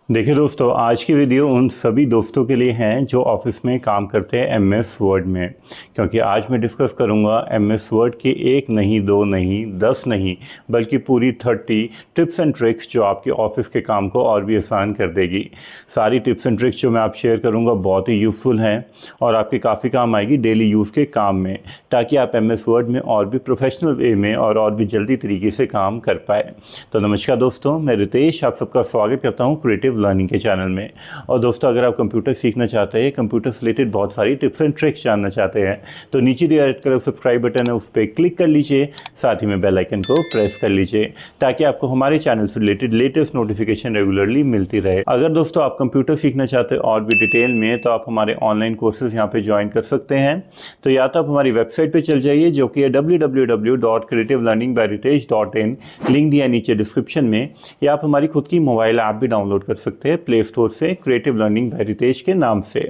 देखिए दोस्तों, आज की वीडियो उन सभी दोस्तों के लिए हैं जो ऑफिस में काम करते हैं एमएस वर्ड में, क्योंकि आज मैं डिस्कस करूंगा एमएस वर्ड की एक नहीं, दो नहीं, 10 नहीं, बल्कि पूरी 30 टिप्स एंड ट्रिक्स जो आपके ऑफिस के काम को और भी आसान कर देगी। सारी टिप्स एंड ट्रिक्स जो मैं आप शेयर करूँगा बहुत ही यूज़फुल हैं और आपके काफ़ी काम आएगी डेली यूज़ के काम में, ताकि आप एमएस वर्ड में और भी प्रोफेशनल वे में और भी जल्दी तरीके से काम कर पाए। तो नमस्कार दोस्तों, मैं रितेश आप सबका स्वागत करता हूँ क्रिएटिव लर्निंग के चैनल में। और दोस्तों, अगर आप कंप्यूटर सीखना चाहते हैं, कंप्यूटर से रिलेटेड बहुत सारी टिप्स एंड ट्रिक्स जानना चाहते हैं, तो नीचे दिया रेड कलर सब्सक्राइब बटन है, उस पर क्लिक कर लीजिए। साथ ही में बेल आइकन को प्रेस कर लीजिए ताकि आपको हमारे चैनल से रिलेटेड लेटेस्ट नोटिफिकेशन रेगुलरली मिलती रहे। अगर दोस्तों आप कंप्यूटर सीखना चाहते हैं और भी डिटेल में, तो आप हमारे ऑनलाइन कोर्सेज यहाँ पे ज्वाइन कर सकते हैं। तो या तो आप हमारी वेबसाइट पर चल जाइए, जो कि है www.creativelearningbyritej.in, लिंक दिया नीचे डिस्क्रिप्शन में, या आप हमारी खुद की मोबाइल ऐप भी डाउनलोड कर सकते हैं प्ले स्टोर से, क्रिएटिव लर्निंग बाय रितेश के नाम से।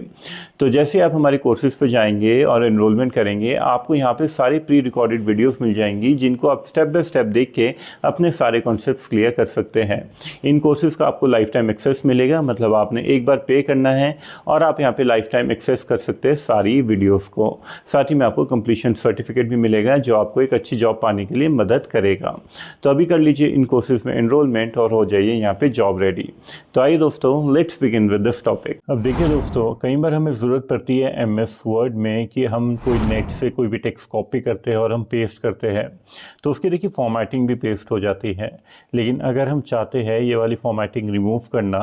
तो जैसे आप हमारे कोर्सेज पे जाएंगे और एनरोलमेंट करेंगे, आपको यहाँ पे सारी प्री रिकॉर्डेड वीडियोस मिल जाएंगी, जिनको आप स्टेप बाय स्टेप देख के अपने सारे कॉन्सेप्ट्स क्लियर कर सकते हैं। इन कोर्सेज का आपको लाइफ टाइम एक्सेस मिलेगा, मतलब आपने एक बार पे करना है और आप यहाँ पे लाइफ टाइम एक्सेस कर सकते हैं सारी वीडियोज़ को। साथ ही में आपको कंप्लीशन सर्टिफिकेट भी मिलेगा, जो आपको एक अच्छी जॉब पाने के लिए मदद करेगा। तो अभी कर लीजिए इन कोर्सेज में एनरोलमेंट और हो जाइए यहाँ पे जॉब रेडी। तो आइए दोस्तों, let's begin with this topic. अब देखिए दोस्तों, कई बार हमें ज़रूरत पड़ती है एमएस वर्ड में कि हम कोई नेट से कोई भी टेक्स्ट कॉपी करते हैं और हम पेस्ट करते हैं, तो उसकी देखिए फॉर्मेटिंग भी पेस्ट हो जाती है। लेकिन अगर हम चाहते हैं ये वाली फॉर्मेटिंग रिमूव करना,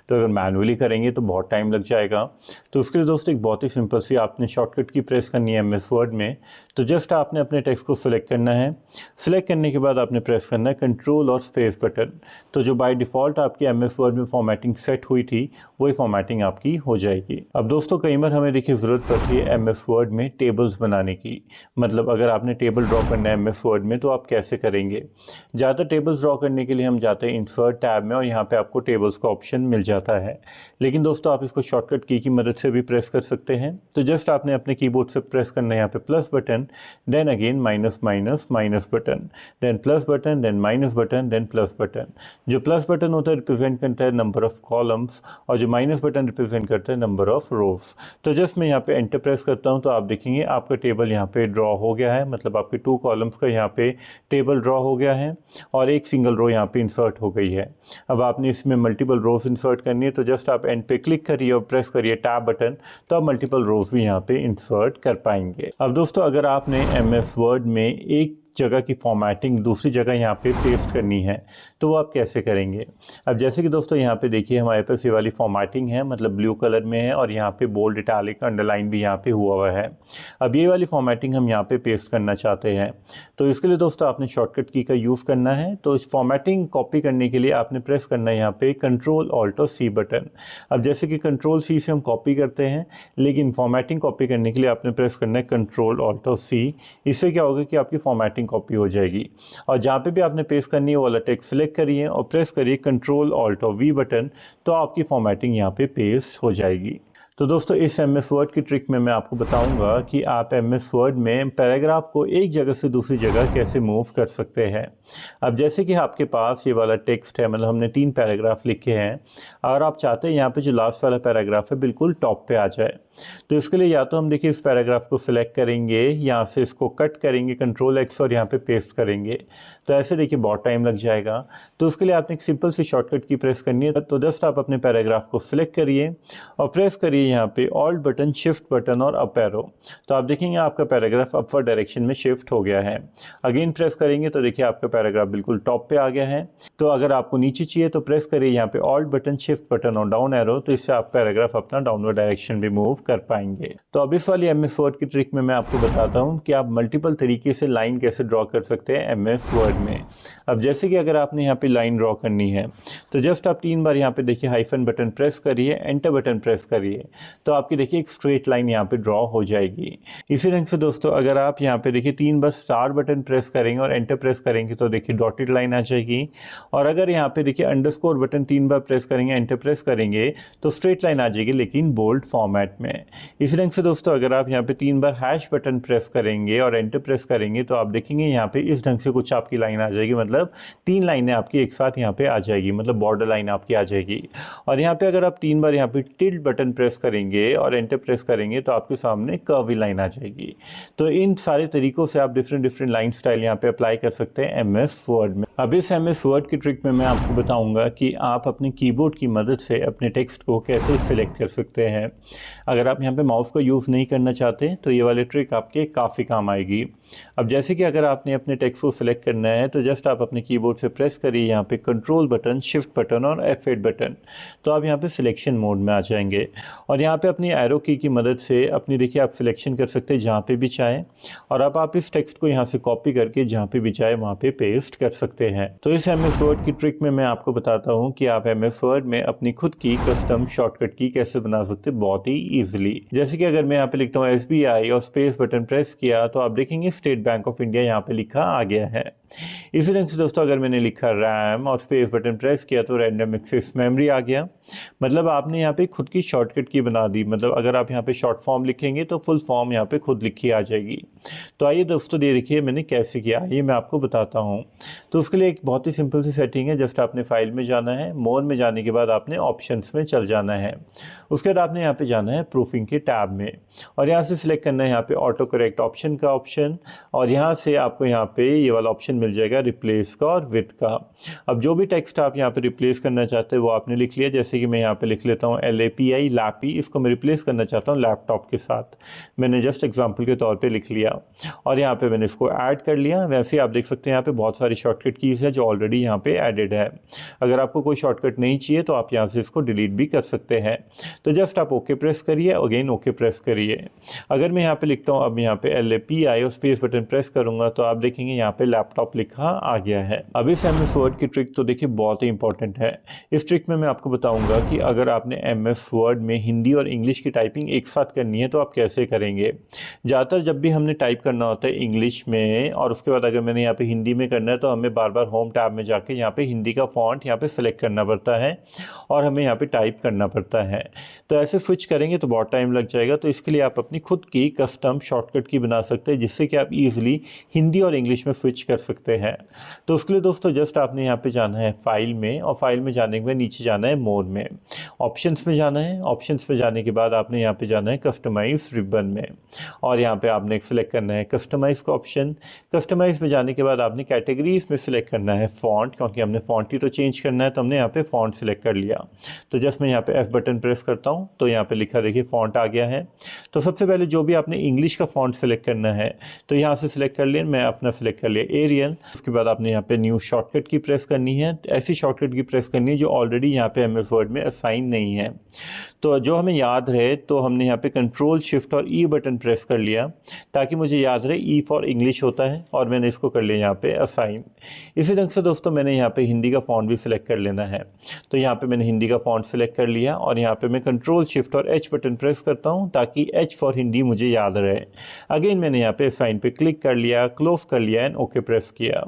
तो अगर मैनुअली करेंगे तो बहुत टाइम लग जाएगा। तो उसके लिए दोस्तों एक बहुत ही सिंपल सी आपने शॉर्टकट की प्रेस करनी है एमएस वर्ड में। तो जस्ट आपने अपने टेक्स्ट को सिलेक्ट करना है। सिलेक्ट करने के बाद आपने प्रेस करना है कंट्रोल और स्पेस बटन। तो जो बाय डिफ़ॉल्ट आपकी एमएस वर्ड में फॉर्मेटिंग सेट हुई थी, वही फॉर्मेटिंग आपकी हो जाएगी। अब दोस्तों, कई बार हमें देखिए ज़रूरत पड़ती है एमएस वर्ड में टेबल्स बनाने की। मतलब अगर आपने टेबल ड्रॉ करना है एमएस वर्ड में, तो आप कैसे करेंगे। ज़्यादातर टेबल्स ड्रॉ करने के लिए हम जाते हैं इंसर्ट टैब में, और यहाँ पे आपको टेबल्स का ऑप्शन मिल जाता है। लेकिन दोस्तों, आप इसको शॉर्टकट की मदद से भी प्रेस कर सकते हैं। तो जस्ट आपने अपने कीबोर्ड से प्रेस करना है यहाँ पे plus button, then again minus minus minus button, then plus button, then minus button, then plus button. जो प्लस बटन होता है रिप्रेजेंट करता है नंबर ऑफ कॉलम्स, और जो माइनस बटन रिप्रेजेंट करता है नंबर ऑफ रोज। तो जस्ट मैं यहाँ पे एंटर प्रेस करता हूँ, तो आप देखेंगे आपका टेबल यहाँ पे ड्रॉ हो गया है। मतलब आपके 2 कॉलम्स का यहाँ पे टेबल ड्रॉ हो गया है और एक सिंगल रो यहाँ पे इंसर्ट हो गई है। अब आपने इसमें मल्टीपल रोज इंसर्ट करनी है, तो जस्ट आप एंड पे क्लिक करिए और प्रेस करिए टैब बटन, तो आप मल्टीपल रोज भी यहाँ पे इंसर्ट कर पाएंगे। अब दोस्तों, अगर आपने एमएस वर्ड में एक जगह की फॉर्मेटिंग दूसरी जगह यहाँ पे पेस्ट करनी है, तो वो आप कैसे करेंगे। अब जैसे कि दोस्तों यहाँ पे देखिए हमारे पास ये वाली फॉर्मेटिंग है, मतलब ब्लू कलर में है, और यहाँ पे बोल्ड इटैलिक अंडरलाइन भी यहाँ पे हुआ है। अब ये वाली फॉर्मेटिंग हम यहाँ पे पेस्ट करना चाहते हैं, तो इसके लिए दोस्तों आपने शॉर्टकट की का यूज़ करना है। तो इस फॉर्मेटिंग कॉपी करने के लिए आपने प्रेस करना है यहाँ पे कंट्रोल ऑल्ट और सी बटन। अब जैसे कि कंट्रोल सी से हम कॉपी करते हैं, लेकिन फॉर्मेटिंग कॉपी करने के लिए आपने प्रेस करना है कंट्रोल ऑल्ट और सी। इससे क्या होगा कि आपकी फॉर्मेटिंग कॉपी हो जाएगी। और जहाँ पे भी आपने पेस्ट करनी है वो वाला टेक्स्ट सिलेक्ट करिए और प्रेस करिए कंट्रोल ऑल्ट और वी बटन, तो आपकी फॉर्मेटिंग यहाँ पे पेस्ट हो जाएगी। तो दोस्तों, इस एमएस वर्ड की ट्रिक में मैं आपको बताऊंगा कि आप एमएस वर्ड में पैराग्राफ को एक जगह से दूसरी जगह कैसे मूव कर सकते हैं। अब जैसे कि आपके पास ये वाला टेक्स्ट है, मतलब हमने 3 पैराग्राफ लिखे हैं, और आप चाहते हैं यहाँ पे जो लास्ट वाला पैराग्राफ है बिल्कुल टॉप पे आ जाए। तो इसके लिए या तो हम देखिए इस पैराग्राफ को सिलेक्ट करेंगे, यहाँ से इसको कट करेंगे कंट्रोल एक्स और यहाँ पे पेस्ट करेंगे, तो ऐसे देखिए बहुत टाइम लग जाएगा। तो उसके लिए आपने एक सिंपल सी शॉर्टकट की प्रेस करनी है। तो जस्ट आप अपने पैराग्राफ को सिलेक्ट करिए और प्रेस करिए यहाँ पे ऑल्ट बटन, शिफ्ट बटन और अप एरो। तो आप देखेंगे आपका पैराग्राफ अपवर्ड डायरेक्शन में शिफ्ट हो गया है। अगेन प्रेस करेंगे तो देखिए आपका पैराग्राफ बिल्कुल टॉप पे आ गया है। तो अगर आपको नीचे चाहिए तो प्रेस करिए यहाँ पे ऑल्ट बटन, शिफ्ट बटन और डाउन एरो, तो इससे आप पैराग्राफ अपना डाउनवर्ड डायरेक्शन भी मूव कर पाएंगे। तो अब इस वाली एमएस वर्ड की ट्रिक में मैं आपको बताता हूँ कि आप मल्टीपल तरीके से लाइन कैसे ड्रॉ कर सकते हैं एमएस वर्ड में। अब जैसे कि अगर आपने यहाँ पे लाइन ड्रॉ करनी है, तो जस्ट आप 3 बार यहाँ पे देखिए हाइफन बटन प्रेस करिए, एंटर बटन प्रेस करिए, तो आपकी देखिए एक स्ट्रेट लाइन यहाँ पे ड्रॉ हो जाएगी। इसी ढंग से दोस्तों, अगर आप यहाँ पे देखिए 3 बार स्टार बटन प्रेस करेंगे और एंटर प्रेस करेंगे, तो देखिए डॉटेड लाइन आ जाएगी। और अगर यहाँ पे देखिए अंडरस्कोर बटन 3 बार प्रेस करेंगे, एंटर प्रेस करेंगे, तो स्ट्रेट लाइन आ जाएगी, लेकिन बोल्ड फॉर्मेट में। में। इसी ढंग से दोस्तों अगर आप यहाँ पे 3 बार हैश बटन प्रेस करेंगे और एंटर प्रेस करेंगे तो आप देखेंगे यहाँ पे इस ढंग से कुछ आपकी लाइन आ जाएगी, मतलब 3 लाइनें आपकी एक साथ यहाँ पे आ जाएगी, मतलब बॉर्डर लाइन आपकी आ जाएगी। और यहाँ पे अगर आप 3 बार यहाँ पे टिल्ट बटन प्रेस करेंगे और एंटर प्रेस करेंगे तो आपके सामने कर्वी लाइन आ जाएगी। तो इन सारे तरीकों से आप डिफरेंट लाइन स्टाइल यहाँ पे अप्लाई कर सकते हैं MS वर्ड में। अब इस MS वर्ड की ट्रिक में मैं आपको बताऊंगा कि आप अपने कीबोर्ड की मदद से अपने टेक्स्ट को कैसे सिलेक्ट कर सकते हैं। अगर आप यहाँ पे माउस का यूज़ नहीं करना चाहते तो ये वाली ट्रिक आपके काफ़ी काम आएगी। अब जैसे कि अगर आपने अपने टेक्स्ट को सिलेक्ट करना है तो जस्ट आप अपने कीबोर्ड से प्रेस करिए यहाँ पे कंट्रोल बटन, शिफ्ट बटन और F8 बटन, तो आप यहाँ पे सिलेक्शन मोड में आ जाएंगे। और यहाँ पे अपनी एरो की मदद से अपनी देखिए आप सिलेक्शन कर सकते हैं जहाँ पे भी चाहें, और अब आप इस टेक्स्ट को यहाँ से कॉपी करके जहाँ पे भी चाहे वहाँ पे पेस्ट कर सकते हैं। तो इस MS वर्ड की ट्रिक में मैं आपको बताता हूँ कि आप MS वर्ड में अपनी खुद की कस्टम शॉर्टकट की कैसे बना सकते हैं बहुत ही ईजिली। जैसे कि अगर मैं यहाँ पे लिखता हूँ SBI और स्पेस बटन प्रेस किया तो आप देखेंगे स्टेट बैंक ऑफ इंडिया यहाँ पे लिखा आ गया है। इसी ढंग से दोस्तों अगर मैंने लिखा रैम और स्पेस बटन प्रेस किया तो रैंडम एक्सेस मेमोरी आ गया। मतलब आपने यहाँ पे खुद की शॉर्टकट की बना दी, मतलब अगर आप यहाँ पे शॉर्ट फॉर्म लिखेंगे तो फुल फॉर्म यहाँ पे खुद लिखी आ जाएगी। तो आइए दोस्तों देखिए मैंने कैसे किया, ये मैं आपको बताता हूँ। तो उसके लिए एक बहुत ही सिंपल सी सेटिंग है, जस्ट आपने फाइल में जाना है, मोर में जाने के बाद आपने ऑप्शंस में चल जाना है। उसके बाद आपने यहाँ पे जाना है प्रूफिंग के टैब में और यहाँ से सिलेक्ट करना है यहाँ पे ऑटो करेक्ट ऑप्शन का ऑप्शन, और यहाँ से आपको यहाँ पे ये वाला ऑप्शन मिल जाएगा रिप्लेस का और विथ का। अब जो भी टेक्स्ट आप यहाँ पे रिप्लेस करना चाहते हैं वो आपने लिख लिया। जैसे कि मैं यहाँ पे लिख लेता हूँ LAPI लैपी, इसको मैं रिप्लेस करना चाहता हूँ लैपटॉप के साथ, मैंने जस्ट एग्जांपल के तौर पे लिख लिया और यहाँ पे मैंने इसको ऐड कर लिया। वैसे आप देख सकते हैं यहाँ पे बहुत सारी शॉर्टकट कीज़ है जो ऑलरेडी यहाँ पे एडेड है। अगर आपको कोई शॉर्टकट नहीं चाहिए तो आप यहाँ से इसको डिलीट भी कर सकते हैं। तो जस्ट आप ओके प्रेस करिए, अगेन ओके प्रेस करिए। अगर मैं यहाँ पे लिखता हूँ अब यहाँ पे LAPI और स्पेस बटन प्रेस करूँगा तो आप देखेंगे यहाँ पे लैपटॉप लिखा आ गया है। अब इस MS वर्ड की ट्रिक तो देखिए बहुत ही इंपॉर्टेंट है। इस ट्रिक में मैं आपको बताऊंगा कि अगर आपने MS वर्ड में हिंदी और इंग्लिश की टाइपिंग एक साथ करनी है तो आप कैसे करेंगे। ज़्यादातर जब भी हमने टाइप करना होता है इंग्लिश में और उसके बाद अगर मैंने यहाँ पे हिंदी में करना है तो हमें बार बार होम टैब में जाके यहाँ पे हिंदी का फॉन्ट यहाँ पे सिलेक्ट करना पड़ता है और हमें यहाँ पे टाइप करना पड़ता है। तो ऐसे स्विच करेंगे तो बहुत टाइम लग जाएगा। तो इसके लिए आप अपनी खुद की कस्टम शॉर्टकट की बना सकते हैं जिससे कि आप ईजिली हिंदी और इंग्लिश में स्विच कर सकते हैं। तो उसके लिए दोस्तों जस्ट आपने यहाँ पे जाना है फाइल में और फाइल में जाने के बाद नीचे जाना है मोर में, ऑप्शंस में जाना है। ऑप्शंस में जाने के बाद आपने यहाँ पे जाना है कस्टमाइज रिबन में और यहाँ पे आपने सिलेक्ट करना है कस्टमाइज का ऑप्शन। कस्टमाइज में जाने के बाद आपने कैटेगरीज में सिलेक्ट करना है फॉन्ट, क्योंकि हमने फॉन्ट ही तो चेंज करना है तो हमने यहाँ पे फॉन्ट सिलेक्ट कर लिया। तो जस्ट मैं यहाँ पे F बटन प्रेस करता हूँ तो यहाँ पे लिखा देखिए फॉन्ट आ गया है। तो सबसे पहले जो भी आपने इंग्लिश का फॉन्ट सिलेक्ट करना है तो यहाँ से सिलेक्ट कर लिया, मैं अपना सिलेक्ट कर लिया एरियल। उसके बाद आपने यहाँ पे न्यू शॉर्टकट की प्रेस करनी है, ऐसी शॉर्टकट की प्रेस करनी है जो ऑलरेडी यहाँ पे MS वर्ड में असाइन नहीं है। तो जो हमें याद रहे तो हमने यहाँ पे कंट्रोल शिफ्ट और E बटन प्रेस कर लिया ताकि मुझे याद रहे E फॉर इंग्लिश होता है और मैंने इसको कर लिया यहाँ पे असाइन। इसी ढंग से दोस्तों मैंने यहाँ पे हिंदी का फॉन्ट भी सिलेक्ट कर लेना है। तो यहाँ पे मैंने हिंदी का फॉन्ट सिलेक्ट कर लिया और यहाँ पे मैं कंट्रोल शिफ्ट और H बटन प्रेस करता हूँ ताकि H फॉर हिंदी मुझे याद रहे। अगेन मैंने यहाँ पे असाइन पे क्लिक कर लिया, क्लोज कर लिया एंड ओके प्रेस किया।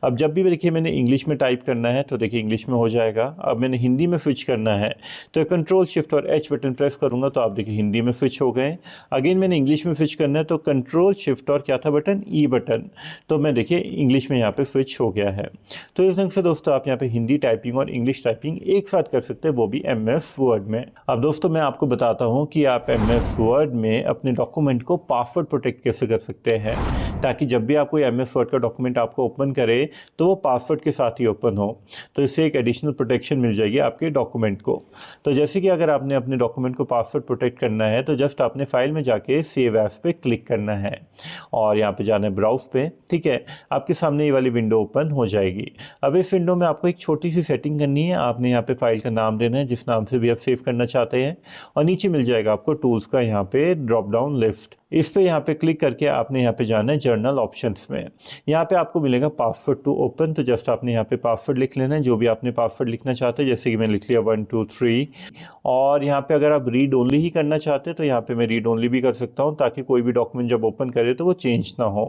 अब जब भी देखिए मैंने इंग्लिश में टाइप करना है तो देखिए इंग्लिश में हो जाएगा। अब मैंने हिंदी में स्विच करना है तो कंट्रोल शिफ्ट और H बटन प्रेस करूंगा तो आप देखिए हिंदी में स्विच हो गए। अगेन मैंने इंग्लिश में स्विच करना है तो कंट्रोल शिफ्ट और क्या था बटन, E बटन, तो मैं देखिए इंग्लिश में यहाँ पे स्विच हो गया है। तो इस ढंग से दोस्तों आप यहाँ पे हिंदी टाइपिंग और इंग्लिश टाइपिंग एक साथ कर सकते हैं, वो भी MS वर्ड में। अब दोस्तों मैं आपको बताता हूँ कि आप MS वर्ड में अपने डॉक्यूमेंट को पासवर्ड प्रोटेक्ट कैसे कर सकते हैं ताकि जब भी आप कोई MS वर्ड का डॉक्यूमेंट आपको ओपन करे तो वो पासवर्ड के साथ ही ओपन हो। तो इससे एक एडिशनल प्रोटेक्शन मिल जाएगी आपके डॉक्यूमेंट को। तो जैसे कि अगर आपने अपने डॉक्यूमेंट को पासवर्ड प्रोटेक्ट करना है तो जस्ट आपने फाइल में जाके सेव एज पे क्लिक करना है और यहाँ पे जाना है ब्राउज पे। ठीक है, आपके सामने ये वाली विंडो ओपन हो जाएगी। अब इस विंडो में आपको एक छोटी सी सेटिंग करनी है। आपने यहाँ पे फाइल का नाम देना है जिस नाम से भी आप सेव करना चाहते हैं और नीचे मिल जाएगा आपको टूल्स का यहाँ पे ड्रॉप डाउन लिस्ट। इस पे यहाँ पे क्लिक करके आपने यहाँ पे जाना है जर्नल ऑप्शंस में। यहाँ पे आपको मिलेगा पासवर्ड टू ओपन, तो जस्ट आपने यहाँ पे पासवर्ड लिख लेना है जो भी आपने पासवर्ड लिखना चाहते हैं। जैसे कि मैंने लिख लिया 1 2 3। और यहाँ पे अगर आप रीड ओनली ही करना चाहते हैं तो यहाँ पे मैं रीड ओनली भी कर सकता हूँ ताकि कोई भी डॉक्यूमेंट जब ओपन करे तो वो चेंज ना हो।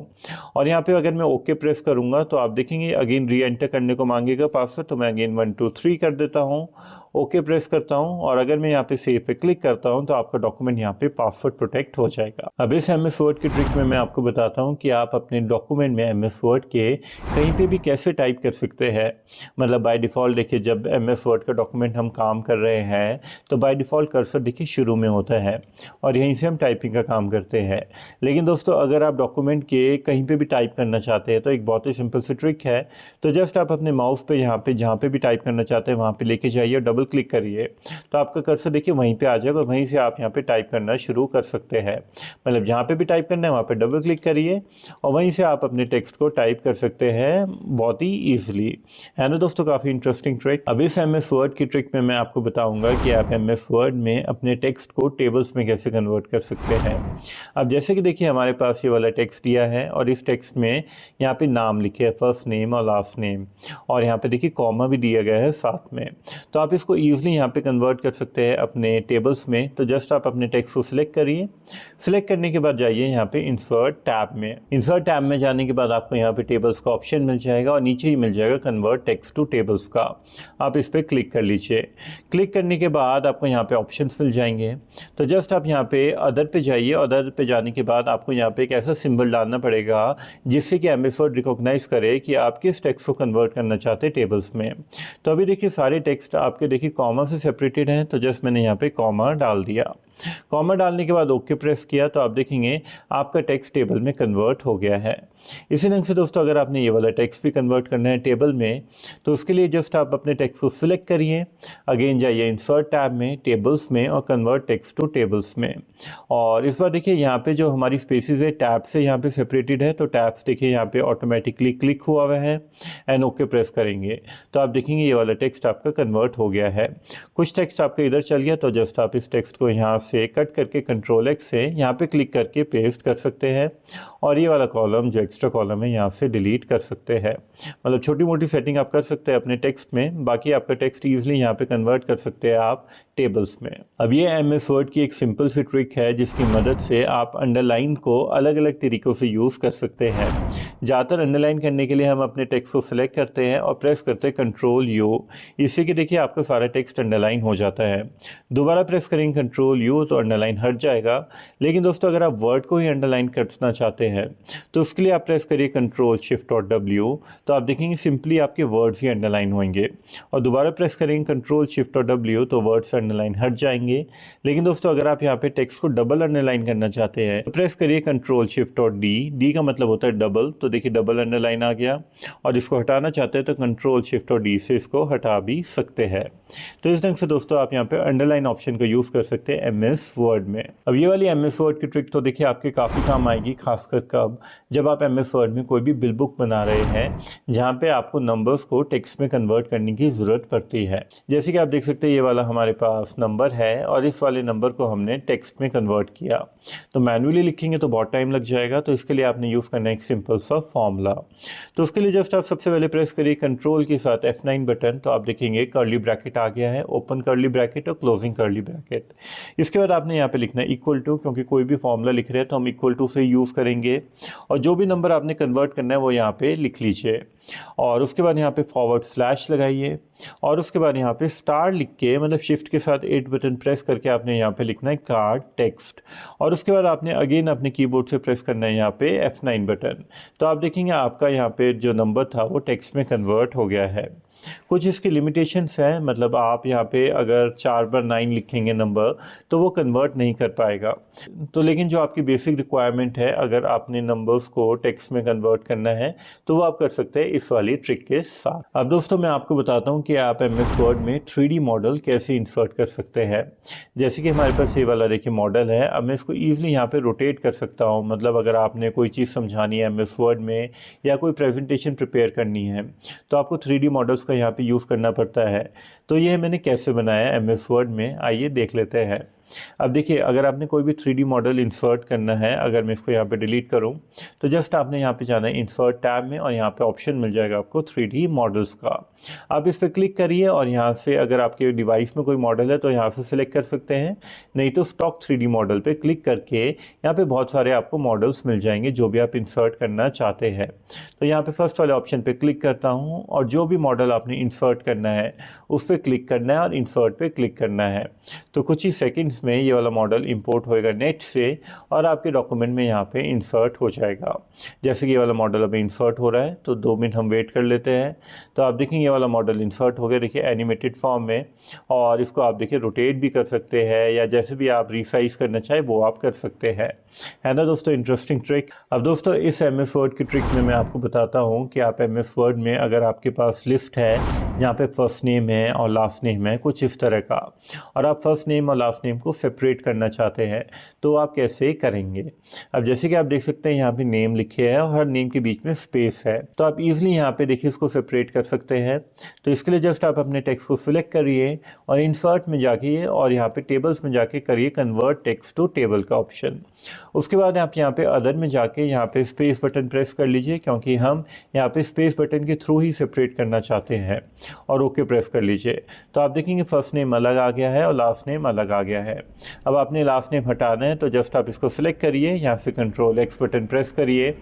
और यहाँ पे अगर मैं ओके प्रेस करूँगा तो आप देखेंगे अगेन री एंटर करने को मांगेगा पासवर्ड, तो मैं अगेन 1 2 3 कर देता हूँ ओके प्रेस करता हूँ और अगर मैं यहाँ पे सेव पे क्लिक करता हूँ तो आपका डॉक्यूमेंट यहाँ पे पासवर्ड प्रोटेक्ट हो जाएगा। अब इस MS वर्ड की ट्रिक में मैं आपको बताता हूँ कि आप अपने डॉक्यूमेंट में MS वर्ड के कहीं पे भी कैसे टाइप कर सकते हैं। मतलब बाय डिफ़ॉल्ट देखिए जब MS वर्ड का डॉक्यूमेंट हम काम कर रहे हैं तो बाय डिफ़ॉल्ट कर्सर देखिए शुरू में होता है और यहीं से हम टाइपिंग का काम करते हैं। लेकिन दोस्तों अगर आप डॉक्यूमेंट के कहीं पे भी टाइप करना चाहते हैं तो एक बहुत ही सिंपल सी ट्रिक है। तो जस्ट आप अपने माउस पे यहाँ पे जहाँ पे भी टाइप करना चाहते हैं वहाँ पे लेके जाइए और डबल क्लिक करिए तो आपका कर्सर देखिए वहीं पे आ जाएगा और वहीं से आप यहाँ पे टाइप करना शुरू कर सकते हैं। मतलब जहाँ पे भी टाइप करना है वहाँ पे डबल क्लिक करिए और वहीं से आप अपने टेक्स्ट को टाइप कर सकते हैं बहुत ही ईजिली। है ना दोस्तों, काफ़ी इंटरेस्टिंग ट्रिक। अब इस MS वर्ड की ट्रिक में मैं आपको बताऊंगा कि आप MS वर्ड में अपने टेक्स्ट को टेबल्स में कैसे कन्वर्ट कर सकते हैं। अब जैसे कि देखिए हमारे पास ये वाला टेक्स्ट दिया है और इस टेक्स्ट में यहाँ पे नाम लिखे है, फर्स्ट नेम और लास्ट नेम, और यहाँ पे देखिए कॉमा भी दिया गया है साथ में। तो आप इसको ईजिली यहाँ पे कन्वर्ट कर सकते हैं अपने टेबल्स में। तो जस्ट आप अपने टेक्स्ट को सिलेक्ट करिए। सिलेक्ट करने के बाद जाइए यहाँ पे इंसर्ट टैब में। इंसर्ट टैब में जाने के बाद आपको यहाँ पे टेबल्स का ऑप्शन मिल जाएगा और नीचे ही मिल जाएगा कन्वर्ट टेक्स्ट टू टेबल्स का। आप इस पर क्लिक कर लीजिए। क्लिक करने के बाद आपको यहाँ पे ऑप्शंस मिल जाएंगे। तो जस्ट आप यहाँ पे अदर पे जाइए। अदर पे जाने के बाद आपको यहाँ पे एक ऐसा सिंबल डालना पड़ेगा जिससे कि MS वर्ड रिकॉग्नाइज करे कि आप किस टेक्स्ट को कन्वर्ट करना चाहते हैं टेबल्स में। तो अभी देखिए सारे टेक्स्ट आपके देखिए कॉमा से सेपरेटेड हैं तो जस्ट मैंने यहाँ पे कॉमा डाल दिया। कॉमा डालने के बाद ओके प्रेस किया तो आप देखेंगे आपका टेक्स्ट टेबल में कन्वर्ट हो गया है। इसी ढंग से दोस्तों अगर आपने ये वाला टेक्स्ट भी कन्वर्ट करना है टेबल में तो उसके लिए जस्ट आप अपने टेक्स्ट को सिलेक्ट करिए। अगेन जाइए इंसर्ट टैब में, टेबल्स में और कन्वर्ट टेक्स्ट टू टेबल्स में। और इस बार देखिए यहाँ पे जो हमारी स्पेसिस है टैब से यहाँ पे सेपरेटेड है तो टैब्स देखिए यहाँ पे ऑटोमेटिकली क्लिक हुआ हुआ है एंड ओके प्रेस करेंगे तो आप देखेंगे ये वाला टेक्स्ट आपका कन्वर्ट हो गया है। कुछ टेक्स्ट आपका इधर चल गया तो जस्ट आप इस टेक्स्ट को यहाँ से कट करके Ctrl+X से यहाँ पे क्लिक करके पेस्ट कर सकते हैं और ये वाला कॉलम जो एक्स्ट्रा कॉलम है यहाँ से डिलीट कर सकते हैं। मतलब छोटी मोटी सेटिंग आप कर सकते हैं अपने टेक्स्ट में। बाकी आपका टेक्स्ट ईजिली यहाँ पे कन्वर्ट कर सकते हैं आप टेबल्स में। अब ये MS वर्ड की एक सिंपल सी ट्रिक है जिसकी मदद से आप अंडरलाइन को अलग अलग तरीक़ों से यूज़ कर सकते हैं। ज़्यादातर अंडरलाइन करने के लिए हम अपने टेक्स्ट को सिलेक्ट करते हैं और प्रेस करते हैं Ctrl+U। इससे कि देखिए आपका सारा टेक्स्ट अंडरलाइन हो जाता है। दोबारा प्रेस करेंगे Ctrl+U तो अंडरलाइन हट जाएगा। लेकिन दोस्तों अगर आप वर्ड को ही अंडरलाइन करना चाहते हैं तो उसके लिए आप प्रेस करिए Ctrl+Shift+W तो आप देखेंगे सिंपली आपके वर्ड्स ही अंडरलाइन होंगे। और दोबारा प्रेस करेंगे Ctrl+Shift+W तो वर्ड्स अंडरलाइन हट जाएंगे। लेकिन दोस्तों अगर आप यहाँ पे टेक्स्ट को डबल अंडरलाइन करना चाहते हैं तो प्रेस करिए Ctrl+Shift+D। डी का मतलब होता है डबल, तो देखिए डबल अंडरलाइन आ गया। और इसको हटाना चाहते हैं तो Ctrl+Shift+D से इसको हटा भी सकते हैं। तो इस ढंग से दोस्तों आप यहाँ पे अंडरलाइन ऑप्शन का यूज़ कर सकते हैं MS वर्ड में। अब ये वाली MS वर्ड की ट्रिक तो देखिए आपके काफ़ी काम आएगी, खासकर कब जब आप MS वर्ड में कोई भी बिल बुक बना रहे हैं जहाँ पे आपको नंबर्स को टेक्स्ट में कन्वर्ट करने की ज़रूरत पड़ती है। जैसे कि आप देख सकते हैं ये वाला हमारे पास नंबर है और इस वाले नंबर को हमने टेक्स्ट में कन्वर्ट किया। तो मैनुअली लिखेंगे तो बहुत टाइम लग जाएगा, तो इसके लिए आपने यूज़ करना है एक सिंपल सा फॉर्मूला। तो उसके लिए जस्ट आप सबसे पहले प्रेस करिए कंट्रोल के साथ F9 बटन तो आप देखेंगे कर्ली ब्रैकेट आ गया है, ओपन कर्ली ब्रैकेट और क्लोजिंग कर्ली ब्रैकेट। इसके बाद आपने यहाँ पे लिखना है इक्वल टू, क्योंकि कोई भी फॉर्मूला लिख रहे हैं तो हम इक्वल टू से यूज़ करेंगे। और जो भी नंबर आपने कन्वर्ट करना है वो यहाँ पे लिख लीजिए और उसके बाद यहाँ पे फॉरवर्ड स्लैश लगाइए और उसके बाद यहाँ पे स्टार लिख के मतलब शिफ्ट के साथ 8 बटन प्रेस करके आपने यहाँ पे लिखना है कार्ड टेक्स्ट। और उसके बाद आपने अगेन अपने कीबोर्ड से प्रेस करना है यहाँ पे F9 बटन। तो आप देखेंगे आपका यहाँ पे जो नंबर था वो टेक्स्ट में कन्वर्ट हो गया है। कुछ इसकी लिमिटेशंस हैं, मतलब आप यहाँ पे अगर 4 बार 9 लिखेंगे नंबर तो वो कन्वर्ट नहीं कर पाएगा। तो लेकिन जो आपकी बेसिक रिक्वायरमेंट है, अगर आपने नंबर्स को टेक्स्ट में कन्वर्ट करना है तो वो आप कर सकते हैं इस वाली ट्रिक के साथ। अब दोस्तों मैं आपको बताता हूँ कि आप MS वर्ड में 3D मॉडल कैसे इंसर्ट कर सकते हैं। जैसे कि हमारे पास ये वाला देखिए मॉडल है, अब मैं इसको ईजिली यहाँ पे रोटेट कर सकता हूँ। मतलब अगर आपने कोई चीज़ समझानी है MS वर्ड में या कोई प्रेजेंटेशन प्रिपेयर करनी है तो आपको 3D मॉडल्स का यहाँ पे यूज़ करना पड़ता है। तो ये मैंने कैसे बनाया MS वर्ड में, आइए देख लेते हैं। अब देखिए अगर आपने कोई भी 3D मॉडल इंसर्ट करना है, अगर मैं इसको यहाँ पे डिलीट करूँ तो जस्ट आपने यहाँ पे जाना है इंसर्ट टैब में और यहाँ पे ऑप्शन मिल जाएगा आपको 3D मॉडल्स का। आप इस पर क्लिक करिए और यहाँ से अगर आपके डिवाइस में कोई मॉडल है तो यहाँ से सिलेक्ट कर सकते हैं, नहीं तो स्टॉक 3D मॉडल पे क्लिक करके यहाँ पे बहुत सारे आपको मॉडल्स मिल जाएंगे जो भी आप इंसर्ट करना चाहते हैं। तो यहाँ पे फर्स्ट वाले ऑप्शन पे क्लिक करता हूँ और जो भी मॉडल आपने इंसर्ट करना है उस पर क्लिक करना है और इंसर्ट पे क्लिक करना है। तो कुछ ही सेकंड्स में ये वाला मॉडल इंपोर्ट होएगा नेट से और आपके डॉक्यूमेंट में यहाँ पे इंसर्ट हो जाएगा। जैसे कि ये वाला मॉडल अभी इंसर्ट हो रहा है, तो 2 मिनट हम वेट कर लेते हैं। तो आप देखेंगे ये वाला मॉडल इंसर्ट हो गया, देखिए एनिमेटेड फॉर्म में। और इसको आप देखिए रोटेट भी कर सकते हैं या जैसे भी आप रिसाइज करना चाहे वो आप कर सकते हैं। है ना दोस्तों इंटरेस्टिंग ट्रिक। अब दोस्तों इस MS वर्ड की ट्रिक में मैं आपको बताता हूँ कि आप MS वर्ड में अगर आपके पास लिस्ट है जहाँ पे फर्स्ट नेम है और लास्ट नेम है कुछ इस तरह का, और आप फर्स्ट नेम और लास्ट नेम को सेपरेट करना चाहते हैं तो आप कैसे करेंगे। अब जैसे कि आप देख सकते हैं यहाँ पे नेम लिखे है और हर नेम के बीच में स्पेस है, तो आप इजीली यहाँ पे देखिए इसको सेपरेट कर सकते हैं। तो इसके लिए जस्ट आप अपने टेक्स्ट को सिलेक्ट करिए और इंसर्ट में जाके और यहाँ पे टेबल्स में जाके करिए कन्वर्ट टेक्स्ट टू टेबल का ऑप्शन। उसके बाद आप यहाँ पे अदर में जाके यहाँ पे स्पेस बटन प्रेस कर लीजिए, क्योंकि हम यहाँ पे स्पेस बटन के थ्रू ही सेपरेट करना चाहते हैं, और ओके प्रेस कर लीजिए। तो आप देखेंगे फर्स्ट नेम अलग आ गया है और लास्ट नेम अलग आ गया है। अब आपने लास्ट नेम हटाना है तो जस्ट आप इसको सिलेक्ट करिए, यहाँ से कंट्रोल X बटन प्रेस करिए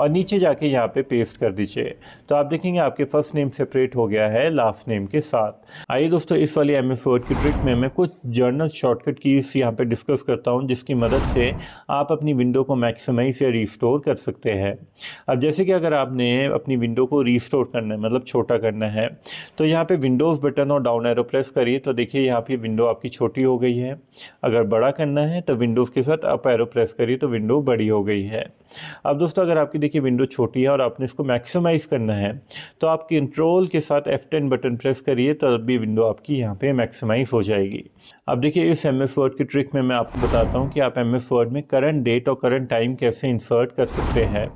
और नीचे जाके यहाँ पे पेस्ट कर दीजिए। तो आप देखेंगे आपके फर्स्ट नेम सेपरेट हो गया है लास्ट नेम के साथ। आइए दोस्तों इस वाली MS वर्ड की ट्रिक में मैं कुछ जर्नल शॉर्टकट कीज यहाँ पे डिस्कस करता हूँ, जिसकी मदद से आप अपनी विंडो को मैक्सिमाइज या रिस्टोर कर सकते हैं। अब जैसे कि अगर आपने अपनी विंडो को रिस्टोर करना है, मतलब छोटा करना है, तो यहाँ पे विंडोज़ बटन और डाउन एरो प्रेस करिए तो देखिए यहाँ पे विंडो आपकी छोटी हो गई है। अगर बड़ा करना है तो विंडोज़ के साथ अप एरो प्रेस करिए तो विंडो बड़ी हो गई है। अब दोस्तों अगर आपकी देखिए विंडो छोटी है और आपने इसको मैक्सिमाइज़ करना है तो आप कंट्रोल के साथ F10 बटन प्रेस करिए तो भी विंडो आपकी यहाँ पे मैक्सिमाइज हो जाएगी। अब देखिए इस MS वर्ड की ट्रिक में मैं आपको बताता हूँ कि आप MS वर्ड में करंट डेट और करंट टाइम कैसे इंसर्ट कर सकते हैं।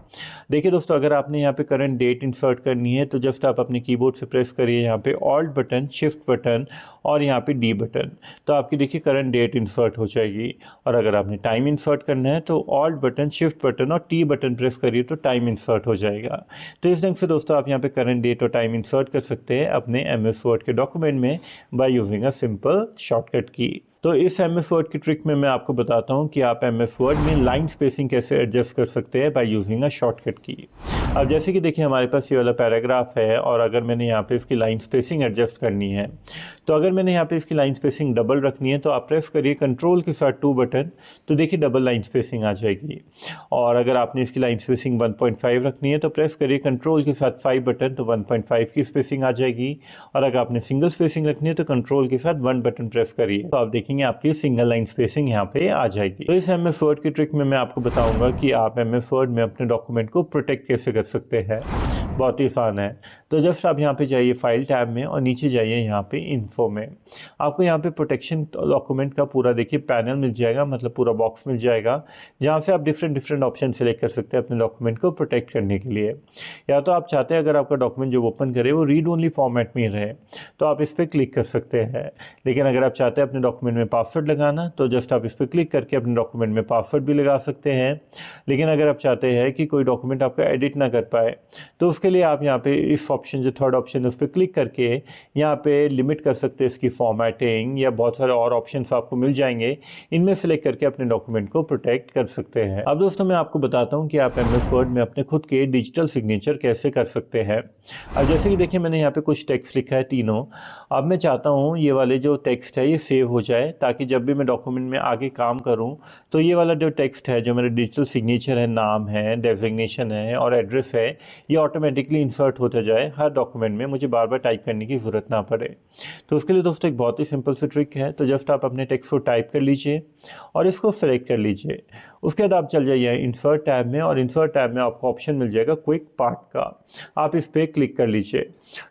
देखिए दोस्तों अगर आपने यहाँ पे करंट डेट इंसर्ट करनी है तो जस्ट आप अपने कीबोर्ड से प्रेस करिए यहाँ पे ऑल्ट बटन, शिफ्ट बटन और यहाँ पे D बटन, तो आपकी देखिए करंट डेट इंसर्ट हो जाएगी। और अगर आपने टाइम इंसर्ट करना है तो ऑल्ट बटन, शिफ्ट बटन और T बटन प्रेस करिए तो टाइम इंसर्ट हो जाएगा। तो इस ढंग से दोस्तों आप यहाँ पे करंट डेट और टाइम इंसर्ट कर सकते हैं अपने MS वर्ड के डॉक्यूमेंट में by using a simple shortcut की। तो इस MS वर्ड की ट्रिक में मैं आपको बताता हूँ कि आप MS वर्ड में लाइन स्पेसिंग कैसे एडजस्ट कर सकते हैं बाय यूजिंग अ शॉर्टकट की। अब जैसे कि देखिए हमारे पास ये वाला पैराग्राफ है और अगर मैंने यहाँ पे इसकी लाइन स्पेसिंग एडजस्ट करनी है, तो अगर मैंने यहाँ पे इसकी लाइन स्पेसिंग डबल रखनी है तो आप प्रेस करिए कंट्रोल के साथ 2 बटन, तो देखिए डबल लाइन स्पेसिंग आ जाएगी। और अगर आपने इसकी लाइन स्पेसिंग 1.5 रखनी है तो प्रेस करिए कंट्रोल के साथ 5 बटन, तो 1.5 की स्पेसिंग आ जाएगी। और अगर आपने सिंगल स्पेसिंग रखनी है तो कंट्रोल के साथ 1 बटन प्रेस करिए तो आप देखेंगे आपकी सिंगल लाइन स्पेसिंग यहाँ पे आ जाएगी। तो इस MS वर्ड की ट्रिक में मैं आपको बताऊंगा कि आप MS वर्ड में अपने डॉक्यूमेंट को प्रोटेक्ट कैसे कर सकते हैं। बहुत ही आसान है। तो जस्ट आप यहाँ पे जाइए फाइल टैब में और नीचे जाइए यहाँ पे इन्फो में। आपको यहाँ पे प्रोटेक्शन डॉक्यूमेंट का पूरा देखिए पैनल मिल जाएगा, मतलब पूरा बॉक्स मिल जाएगा, जहाँ से आप डिफरेंट ऑप्शन सेलेक्ट कर सकते हैं अपने डॉक्यूमेंट को प्रोटेक्ट करने के लिए। या तो आप चाहते हैं अगर आपका डॉक्यूमेंट जो ओपन करे वो रीड ओनली फॉर्मेट में रहे तो आप इस पर क्लिक कर सकते हैं। लेकिन अगर आप चाहते हैं अपने डॉक्यूमेंट में पासवर्ड लगाना तो जस्ट आप इस पर क्लिक करके अपने डॉक्यूमेंट में पासवर्ड भी लगा सकते हैं। लेकिन अगर आप चाहते हैं कि कोई डॉक्यूमेंट आपका एडिट ना कर पाए तो उसके लिए आप यहाँ पे इस ऑप्शन जो थर्ड ऑप्शन है उस पर क्लिक करके यहाँ पे लिमिट कर सकते हैं इसकी फॉर्मेटिंग, या बहुत सारे और ऑप्शंस आपको मिल जाएंगे, इनमें सेलेक्ट करके अपने डॉक्यूमेंट को प्रोटेक्ट कर सकते हैं। अब दोस्तों मैं आपको बताता हूँ कि आप MS वर्ड में अपने खुद के डिजिटल सिग्नेचर कैसे कर सकते हैं। अब जैसे कि देखिए मैंने यहाँ पे कुछ टेक्स्ट लिखा है तीनों। अब मैं चाहता हूँ ये वाले जो टेक्स्ट है ये सेव हो जाए, ताकि जब भी मैं डॉक्यूमेंट में आगे काम करूँ तो ये वाला जो टेक्स्ट है, जो मेरा डिजिटल सिग्नेचर है, नाम है, डेजिग्नेशन है और एड्रेस है, ये ऑटोमेटिकली इंसर्ट होता जाए हर डॉक्यूमेंट में, मुझे बार बार टाइप करने की ज़रूरत ना पड़े। तो उसके लिए दोस्तों एक बहुत ही सिंपल सी ट्रिक है। तो जस्ट आप अपने टेक्स्ट को टाइप कर लीजिए और इसको सेलेक्ट कर लीजिए। उसके बाद आप चल जाइए इंसर्ट टैब में और इंसर्ट टैब में आपको ऑप्शन मिल जाएगा क्विक पार्ट का, आप इस पर क्लिक कर लीजिए।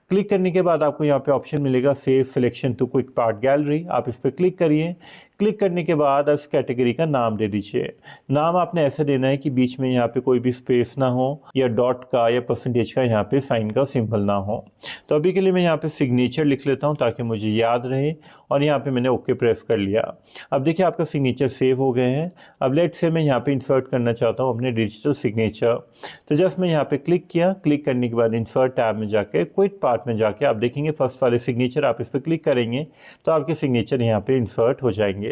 क्लिक करने के बाद आपको यहाँ पे ऑप्शन मिलेगा save selection to quick part gallery, आप इस पर क्लिक करिए। क्लिक करने के बाद उस कैटेगरी का नाम दे दीजिए। नाम आपने ऐसे देना है कि बीच में यहाँ पे कोई भी स्पेस ना हो या डॉट का या परसेंटेज का यहाँ पे साइन का सिंबल ना हो। तो अभी के लिए मैं यहाँ पे सिग्नेचर लिख लेता हूँ ताकि मुझे याद रहे, और यहाँ पे मैंने ओके प्रेस कर लिया। अब देखिए आपका सिग्नेचर सेव हो गए हैं। अब लेट से मैं यहाँ पे इंसर्ट करना चाहता हूँ अपने डिजिटल सिग्नेचर। तो जस्ट मैं यहाँ पे क्लिक किया। क्लिक करने के बाद इंसर्ट टैब में जाके क्विक पार्ट में जाके आप देखेंगे फर्स्ट वाले सिग्नेचर, आप इस पर क्लिक करेंगे तो आपके सिग्नेचर यहाँ पे इंसर्ट हो जाएंगे।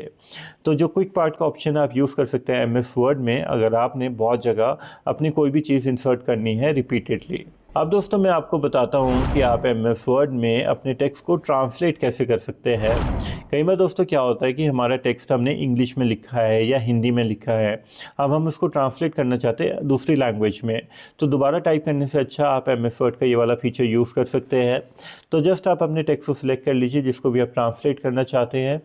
तो जो क्विक पार्ट का ऑप्शन आप यूज़ कर सकते हैं MS वर्ड में अगर आपने बहुत जगह अपनी कोई भी चीज़ इंसर्ट करनी है रिपीटेडली। अब दोस्तों मैं आपको बताता हूँ कि आप MS वर्ड में अपने टेक्स्ट को ट्रांसलेट कैसे कर सकते हैं। कई बार दोस्तों क्या होता है कि हमारा टेक्स्ट हमने इंग्लिश में लिखा है या हिंदी में लिखा है, अब हम उसको ट्रांसलेट करना चाहते हैं दूसरी लैंग्वेज में, तो दोबारा टाइप करने से अच्छा आप MS वर्ड का ये वाला फीचर यूज़ कर सकते हैं। तो जस्ट आप अपने टेक्स्ट को सिलेक्ट कर लीजिए जिसको भी आप ट्रांसलेट करना चाहते हैं,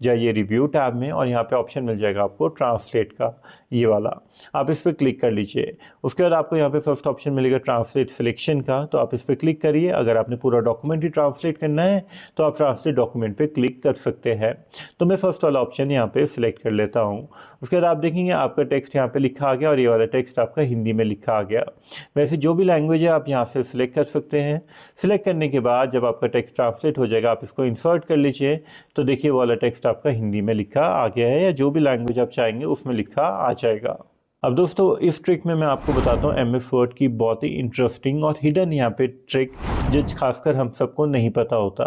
जाइए रिव्यू टैब में और यहाँ पे ऑप्शन मिल जाएगा आपको ट्रांसलेट का, ये वाला आप इस पर क्लिक कर लीजिए। उसके बाद आपको यहाँ पे फर्स्ट ऑप्शन मिलेगा ट्रांसलेट सिलेक्शन का, तो आप इस पर क्लिक करिए। अगर आपने पूरा डॉक्यूमेंट ही ट्रांसलेट करना है तो आप ट्रांसलेट डॉक्यूमेंट पे क्लिक कर सकते हैं। तो मैं फर्स्ट वाला ऑप्शन यहाँ पे सिलेक्ट कर लेता हूँ। उसके बाद आप देखेंगे आपका टेक्स्ट यहाँ पे लिखा आ गया और ये वाला टेक्स्ट आपका हिंदी में लिखा आ गया। वैसे जो भी लैंग्वेज है आप यहाँ से सिलेक्ट कर सकते हैं। सिलेक्ट करने के बाद जब आपका टेक्स्ट ट्रांसलेट हो जाएगा आप इसको इंसर्ट कर लीजिए, तो देखिए वो वाला टेक्स्ट आपका हिंदी में लिखा आ गया है, या जो भी लैंग्वेज आप चाहेंगे उसमें लिखा आ जाएगा। अब दोस्तों इस ट्रिक में मैं आपको बताता हूँ MS वर्ड की बहुत ही इंटरेस्टिंग और हिडन यहाँ पे ट्रिक, जो खासकर हम सबको नहीं पता होता।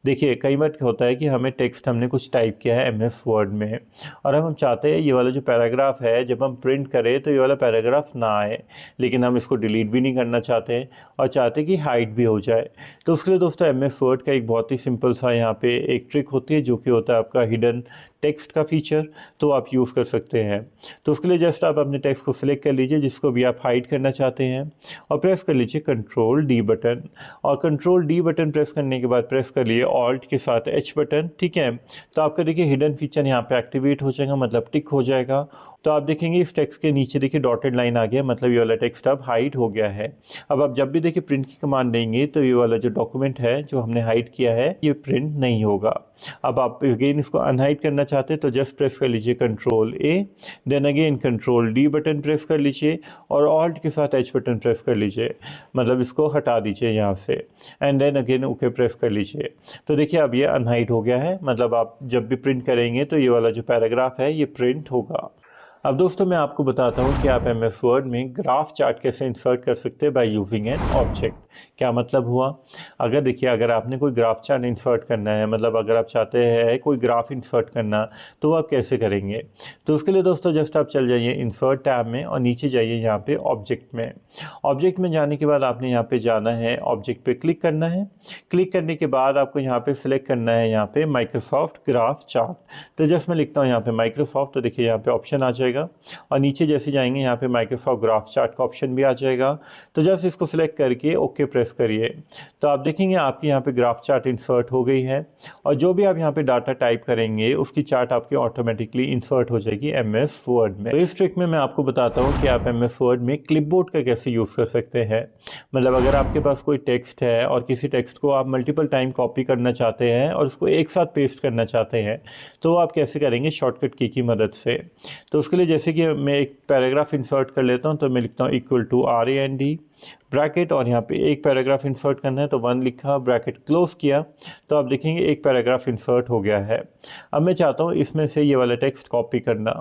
देखिए कई बार होता है कि हमें टेक्स्ट हमने कुछ टाइप किया है MS वर्ड में और अब हम चाहते हैं ये वाला जो पैराग्राफ है जब हम प्रिंट करें तो ये वाला पैराग्राफ ना आए, लेकिन हम इसको डिलीट भी नहीं करना चाहते और चाहते कि हाइड भी हो जाए। तो उसके लिए दोस्तों MS वर्ड का एक बहुत ही सिंपल सा यहाँ पे एक ट्रिक होती है जो कि होता है आपका हिडन टेक्स्ट का फीचर, तो आप यूज़ कर सकते हैं। तो उसके लिए जस्ट आप अपने टेक्स्ट को सिलेक्ट कर लीजिए जिसको भी आप हाइड करना चाहते हैं और प्रेस कर लीजिए Ctrl+D बटन, और Ctrl+D बटन प्रेस करने के बाद प्रेस कर लिए Alt के साथ H बटन, ठीक है। तो आपका देखिए हिडन फीचर यहाँ पे एक्टिवेट हो जाएगा, मतलब टिक हो जाएगा। तो आप देखेंगे इस टेक्स्ट के नीचे देखिए डॉटेड लाइन आ गया, मतलब ये वाला टेक्स्ट अब हाइड हो गया है। अब आप जब भी देखिए प्रिंट की कमांड देंगे तो ये वाला जो डॉक्यूमेंट है जो हमने हाइड किया है ये प्रिंट नहीं होगा। अब आप अगेन इसको अनहाइड करना चाहते हैं तो जस्ट प्रेस कर लीजिए Ctrl+A, then again Ctrl+D button press कर लीजिए और Alt के साथ H बटन प्रेस कर लीजिए, मतलब इसको हटा दीजिए यहाँ से, and then again okay press कर लीजिए। तो देखिए अब ये अनहाइड हो गया है, मतलब आप जब भी प्रिंट करेंगे तो ये वाला जो पैराग्राफ है ये प्रिंट होगा। अब दोस्तों मैं आपको बताता हूँ कि आप MS वर्ड में ग्राफ चार्ट कैसे इंसर्ट कर सकते हैं बाय यूजिंग एन ऑब्जेक्ट। क्या मतलब हुआ, अगर देखिए अगर आपने कोई ग्राफ चार्ट इंसर्ट करना है, मतलब अगर आप चाहते हैं कोई ग्राफ इंसर्ट करना, तो आप कैसे करेंगे। तो उसके लिए दोस्तों जस्ट आप चल जाइए इंसर्ट टैब में और नीचे जाइए यहाँ पे ऑब्जेक्ट में। ऑब्जेक्ट में जाने के बाद आपने यहाँ पे जाना है, ऑब्जेक्ट पे क्लिक करना है। क्लिक करने के बाद आपको यहाँ पे सिलेक्ट करना है यहाँ पे माइक्रोसॉफ्ट ग्राफ चार्ट। तो जस्ट मैं लिखता हूँ यहाँ पे माइक्रोसॉफ्ट, तो देखिए यहाँ पे ऑप्शन आ जाएगा और नीचे जैसे जाएंगे यहाँ पे माइक्रोसॉफ्ट ग्राफ चार्ट का ऑप्शन भी आ जाएगा। तो जस्ट इसको सिलेक्ट करके ओके प्रेस करिए, तो आप देखेंगे आपकी यहाँ पे ग्राफ चार्ट इंसर्ट हो गई है और जो भी आप यहाँ पे डाटा टाइप करेंगे उसकी चार्ट आपकी ऑटोमेटिकली इंसर्ट हो जाएगी MS वर्ड में। तो इस ट्रिक में मैं आपको बताता हूँ कि आप MS वर्ड में क्लिपबोर्ड का कैसे यूज़ कर सकते हैं। मतलब अगर आपके पास कोई टेक्स्ट है और किसी टेक्स्ट को आप मल्टीपल टाइम कॉपी करना चाहते हैं और उसको एक साथ पेस्ट करना चाहते हैं, तो आप कैसे करेंगे शॉर्टकट की मदद से। तो उसके लिए जैसे कि मैं एक पैराग्राफ इंसर्ट कर लेता हूं, तो मैं लिखता हूं =RAND ब्रैकेट और यहाँ पे एक पैराग्राफ इंसर्ट करना है तो 1 लिखा, ब्रैकेट क्लोज किया, तो आप देखेंगे एक पैराग्राफ इंसर्ट हो गया है। अब मैं चाहता हूँ इसमें से ये वाला टेक्स्ट कॉपी करना,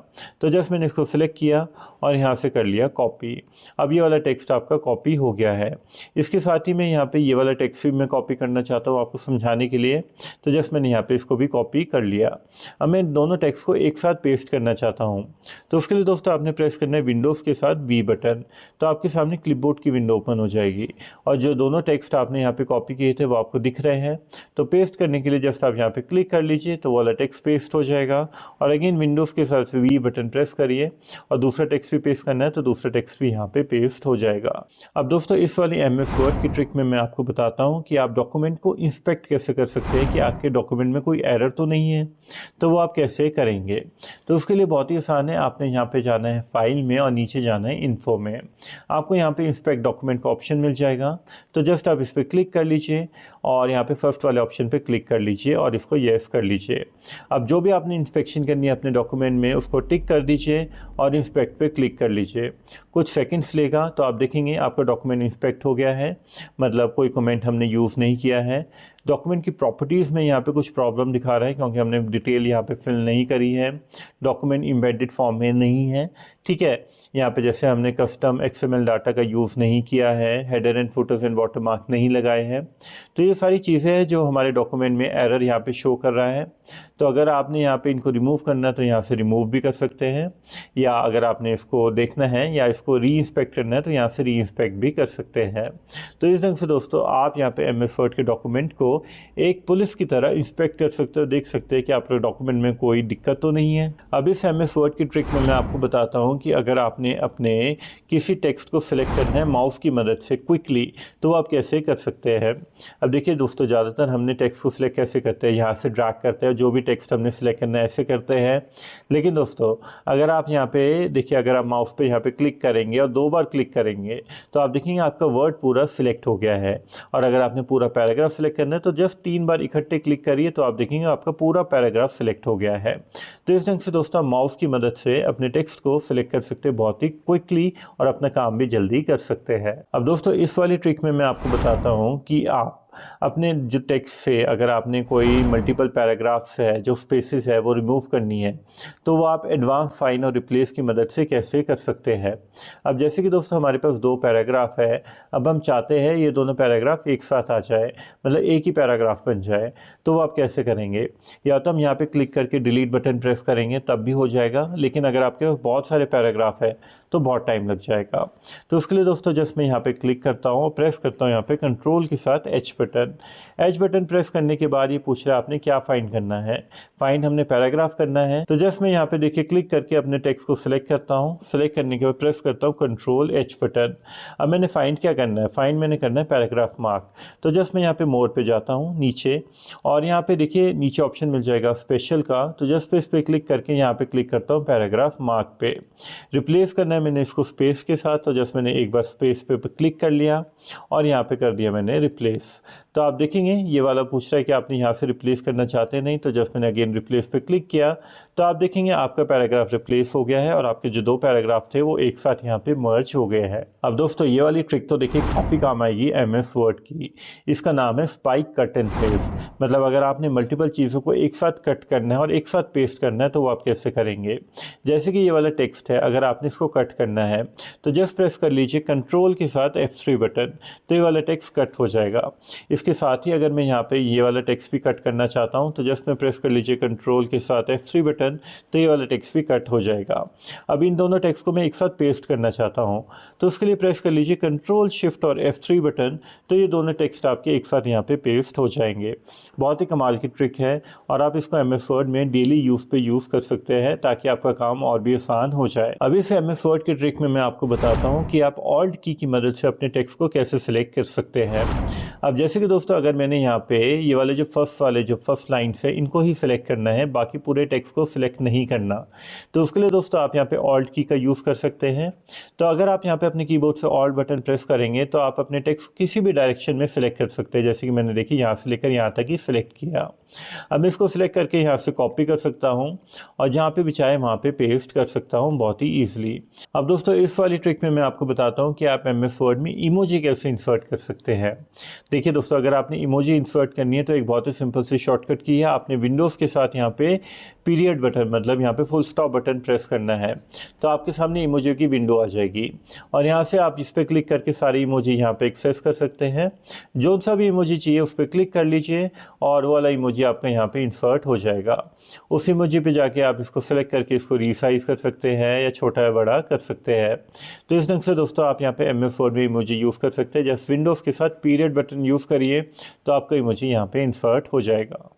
तो जस्ट मैंने इसको सिलेक्ट किया और यहाँ से कर लिया कॉपी। अब ये वाला टेक्स्ट आपका कॉपी हो गया है। इसके साथ ही मैं यहाँ पे ये वाला टेक्स्ट भी मैं कॉपी करना चाहता हूँ आपको समझाने के लिए, तो जस्ट मैंने यहाँ पे इसको भी कॉपी कर लिया। अब मैं दोनों टेक्स्ट को एक साथ पेस्ट करना चाहता हूँ, तो उसके लिए दोस्तों आपने प्रेस करना है विंडोज़ के साथ V बटन, तो आपके सामने क्लिपबोर्ड की विंडो ओपन हो जाएगी और जो दोनों टेक्स्ट आपने यहाँ पे कॉपी किए थे वो आपको दिख रहे हैं। तो पेस्ट करने के लिए जस्ट आप यहाँ पे क्लिक कर लीजिए तो वाला टेक्स्ट पेस्ट हो जाएगा और अगेन विंडोज़ के साथ V बटन प्रेस करिए और दूसरा टेक्स्ट भी पेस्ट करना है तो दूसरा टेक्स्ट भी यहाँ पे पेस्ट हो जाएगा। अब दोस्तों इस वाली MS वर्ड की ट्रिक में मैं आपको बताता हूँ कि आप डॉक्यूमेंट को इंस्पेक्ट कैसे कर सकते हैं कि आपके डॉक्यूमेंट में कोई एरर तो नहीं है, तो वो आप कैसे करेंगे। तो उसके लिए बहुत ही आसान है, आपने यहाँ पे जाना है फाइल में और नीचे जाना है इन्फो में। आपको यहाँ पे इंस्पेक्ट डॉक्यूमेंट का ऑप्शन मिल जाएगा, तो जस्ट आप इस पर क्लिक कर लीजिए और यहाँ पे फर्स्ट वाले ऑप्शन पे क्लिक कर लीजिए और इसको येस कर लीजिए। अब जो भी आपने इंस्पेक्शन करनी है अपने डॉक्यूमेंट में उसको टिक कर दीजिए और इंस्पेक्ट पे क्लिक कर लीजिए। कुछ सेकंड्स लेगा तो आप देखेंगे आपका डॉक्यूमेंट इंस्पेक्ट हो गया है, मतलब कोई कमेंट हमने यूज़ नहीं किया है, डॉक्यूमेंट की प्रॉपर्टीज़ में यहाँ पे कुछ प्रॉब्लम दिखा रहा है क्योंकि हमने डिटेल यहाँ पे फिल नहीं करी है, डॉक्यूमेंट एम्बेडेड फॉर्म में नहीं है, ठीक है। यहाँ पे जैसे हमने कस्टम XML डाटा का यूज़ नहीं किया है, header and putters and watermark नहीं लगाए हैं। तो ये सारी चीज़ें हैं जो हमारे डॉक्यूमेंट में एरर यहाँ पे शो कर रहा है। तो अगर आपने यहाँ पे इनको रिमूव करना है तो यहाँ से रिमूव भी कर सकते हैं, या अगर आपने इसको देखना है या इसको री इंस्पेक्ट करना है तो यहाँ से री इंस्पेक्ट भी कर सकते हैं। तो इस ढंग से दोस्तों आप यहाँ पे MS वर्ड के डॉक्यूमेंट को एक पुलिस की तरह इंस्पेक्ट कर सकते हो, देख सकते हैं कि आपके डॉक्यूमेंट में कोई दिक्कत तो नहीं है। अब इस MS वर्ड की ट्रिक में मैं आपको बताता हूँ कि अगर आपने अपने किसी टेक्स्ट को सिलेक्ट करना है माउस की मदद से क्विकली, तो आप कैसे कर सकते हैं। अब देखिए दोस्तों, ज़्यादातर हमने टेक्स्ट को सिलेक्ट कैसे करते हैं, यहाँ से ड्रैग करते हैं, जो भी टेक्स्ट हमने सिलेक्ट करना है ऐसे करते हैं। लेकिन दोस्तों अगर आप यहाँ पे देखिए, अगर आप माउस पे यहाँ पे क्लिक करेंगे और 2 बार क्लिक करेंगे तो आप देखेंगे आपका वर्ड पूरा सिलेक्ट हो गया है। और अगर आपने पूरा पैराग्राफ सिलेक्ट करना है तो जस्ट 3 बार इकट्ठे क्लिक करिए तो आप देखेंगे आपका पूरा पैराग्राफ सिलेक्ट हो गया है। तो इस ढंग से दोस्तों आप माउस की मदद से अपने टेक्स्ट को सिलेक्ट कर सकते हैं बहुत ही क्विकली और अपना काम भी जल्दी कर सकते हैं। अब दोस्तों इस वाली ट्रिक में मैं आपको बताता हूँ कि आप अपने जो टेक्स्ट से अगर आपने कोई मल्टीपल पैराग्राफ्स है, जो स्पेसेस है वो रिमूव करनी है, तो वो आप एडवांस फाइंड और रिप्लेस की मदद से कैसे कर सकते हैं। अब जैसे कि दोस्तों हमारे पास 2 पैराग्राफ है, अब हम चाहते हैं ये दोनों पैराग्राफ एक साथ आ जाए, मतलब एक ही पैराग्राफ बन जाए, तो वो आप कैसे करेंगे। या तो हम यहाँ पे क्लिक करके डिलीट बटन प्रेस करेंगे तब भी हो जाएगा, लेकिन अगर आपके पास बहुत सारे पैराग्राफ है तो बहुत टाइम लग जाएगा। तो उसके लिए दोस्तों जस्ट मैं यहाँ पे क्लिक करता हूँ, प्रेस करता हूँ यहाँ पे कंट्रोल के साथ एच बटन प्रेस करने के बाद ये पूछ रहा है आपने क्या फाइंड करना है। फाइंड हमने पैराग्राफ करना है, तो जस्ट मैं यहाँ पे देखिए क्लिक करके अपने टेक्स्ट को सिलेक्ट करता हूँ। सिलेक्ट करने के बाद प्रेस करता हूँ कंट्रोल H बटन। अब मैंने फाइंड क्या करना है, फाइंड मैंने करना है पैराग्राफ मार्क। तो जस्ट मैं यहाँ पे मोर पे जाता हूँ नीचे, और यहाँ पे देखिए नीचे ऑप्शन मिल जाएगा स्पेशल का, तो जस्ट इस पे क्लिक करके यहाँ पे क्लिक करता हूँ पैराग्राफ मार्क पे। रिप्लेस करना है मैंने इसको स्पेस के साथ, तो जस्ट मैंने एक बार स्पेस पे क्लिक कर लिया और यहाँ पे कर दिया मैंने रिप्लेस। तो आप देखेंगे ये वाला पूछ रहा है कि आपने यहाँ से रिप्लेस करना चाहते हैं नहीं, तो जस्ट मैंने अगेन रिप्लेस पे क्लिक किया तो आप देखेंगे आपका पैराग्राफ रिप्लेस हो गया है और आपके जो 2 पैराग्राफ थे वो एक साथ यहाँ पे मर्ज हो गए हैं। अब दोस्तों ये वाली ट्रिक तो देखिए काफ़ी काम आएगी MS वर्ड की। इसका नाम है स्पाइक कट एंड पेस्ट। मतलब अगर आपने मल्टीपल चीज़ों को एक साथ कट करना है और एक साथ पेस्ट करना है तो वो आप कैसे करेंगे। जैसे कि ये वाला टेक्स्ट है, अगर आपने इसको कट करना है तो जस्ट प्रेस कर लीजिए कंट्रोल के साथ F3 बटन, तो ये वाला टेक्स्ट कट हो जाएगा। इसके साथ ही अगर मैं यहाँ पे ये वाला टेक्स्ट भी कट करना चाहता हूँ तो जस्ट मैं प्रेस कर लीजिए कंट्रोल के साथ F3 बटन, तो ये वाला टेक्स्ट भी कट हो जाएगा। अब इन दोनों टेक्स्ट को मैं एक साथ पेस्ट करना चाहता हूँ तो उसके लिए प्रेस कर लीजिए कंट्रोल शिफ्ट और F3 बटन, तो ये दोनों टेक्स्ट आपके एक साथ यहाँ पे पेस्ट हो जाएंगे। बहुत ही कमाल की ट्रिक है और आप इसको MS वर्ड में डेली यूज़ पे यूज़ कर सकते हैं ताकि आपका काम और भी आसान हो जाए। अब इस MS वर्ड की ट्रिक में मैं आपको बताता हूँ कि आप ऑल्ट की मदद से अपने टेक्स्ट को कैसे सिलेक्ट कर सकते हैं। अब जैसे कि दोस्तों अगर मैंने यहाँ पे ये वाले जो फर्स्ट लाइन्स है इनको ही सिलेक्ट करना है, बाकी पूरे टेक्स्ट को सिलेक्ट नहीं करना, तो उसके लिए दोस्तों आप यहाँ पे ऑल्ट की का यूज़ कर सकते हैं। तो अगर आप यहाँ पे अपने कीबोर्ड से ऑल्ट बटन प्रेस करेंगे तो आप अपने टेक्स्ट किसी भी डायरेक्शन में सिलेक्ट कर सकते हैं। जैसे कि मैंने देखिए यहाँ से लेकर यहाँ तक ही सिलेक्ट किया। अब मैं इसको सिलेक्ट करके यहाँ से कॉपी कर सकता हूँ और जहाँ पे भी चाहे वहाँ पे पेस्ट कर सकता हूँ बहुत ही ईजिली। अब दोस्तों इस वाली ट्रिक में मैं आपको बताता हूँ कि आप MS वर्ड में इमोजी कैसे इंसर्ट कर सकते हैं। देखिए दोस्तों अगर आपने इमोजी इंसर्ट करनी है तो एक बहुत ही सिंपल सी शॉर्टकट की है। आपने विंडोज़ के साथ यहाँ पे पीरियड बटन, मतलब यहाँ पे फुल स्टॉप बटन प्रेस करना है तो आपके सामने इमोजी की विंडो आ जाएगी और यहाँ से आप इस पर क्लिक करके सारी इमोजी यहाँ पे एक्सेस कर सकते हैं। जो सा भी इमोजी चाहिए उस पर क्लिक कर लीजिए और वो वाला इमोजी आपका यहाँ पे इंसर्ट हो जाएगा। उस इमोजी पे जाके आप इसको सेलेक्ट करके इसको रीसाइज कर सकते हैं या छोटा या बड़ा कर सकते हैं। तो इस ढंग से दोस्तों आप यहाँ पे MS वर्ड में इमोजी यूज़ कर सकते हैं। जब विंडोज़ के साथ पीरियड बटन यूज़ करिए तो आपका इमोजी यहाँ पे इंसर्ट हो जाएगा।